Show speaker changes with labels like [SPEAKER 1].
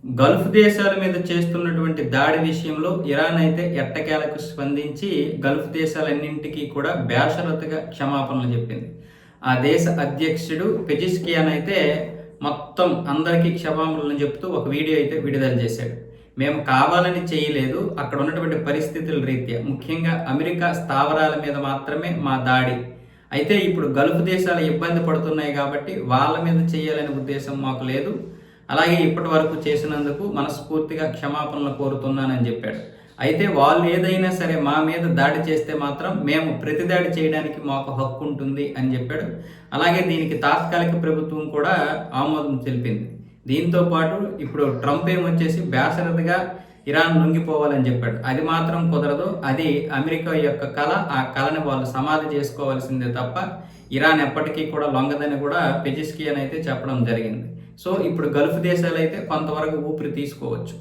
[SPEAKER 1] Gulf దేశాల మీద చేస్తున్నటువంటి దాడి విషయంలో ఇరాన్ అయితే ఎట్టకేలకు స్పందించి గల్ఫ్ దేశాలన్నింటికీ కూడా బేషరతుగా క్షమాపణలు చెప్పింది. ఆ దేశ అధ్యక్షుడు పెజిష్కియాన్ అయితే మొత్తం అందరికీ క్షమాపణలు చెప్తూ ఒక వీడియో అయితే విడుదల చేశాడు. మేము కావాలని చేయలేదు, అక్కడ ఉన్నటువంటి పరిస్థితుల రీత్యా ముఖ్యంగా అమెరికా స్థావరాల మీద మాత్రమే మా దాడి. అయితే ఇప్పుడు గల్ఫ్ దేశాలు ఇబ్బంది పడుతున్నాయి కాబట్టి వాళ్ళ మీద చేయాలనే ఉద్దేశం మాకు లేదు. అలాగే ఇప్పటి వరకు చేసినందుకు మనస్ఫూర్తిగా క్షమాపణలు కోరుతున్నానని చెప్పాడు. అయితే వాళ్ళు ఏదైనా సరే మా మీద దాడి చేస్తే మాత్రం మేము ప్రతిదాడి చేయడానికి మాకు హక్కు ఉంటుంది అని చెప్పాడు. అలాగే దీనికి తాత్కాలిక ప్రభుత్వం కూడా ఆమోదం తెలిపింది. దీంతో పాటు ఇప్పుడు ట్రంప్ ఏమొచ్చేసి బేషరతుగా ఇరాన్ లొంగిపోవాలని చెప్పాడు. అది మాత్రం కుదరదు, అది అమెరికా యొక్క కళ, ఆ కళని వాళ్ళు సమాధి చేసుకోవాల్సిందే తప్ప ఇరాన్ ఎప్పటికీ కూడా లొంగదని కూడా పెజిష్కియన్ అయితే చెప్పడం జరిగింది. సో ఇప్పుడు గల్ఫ్ దేశాలు అయితే కొంతవరకు ఊపిరి తీసుకోవచ్చు.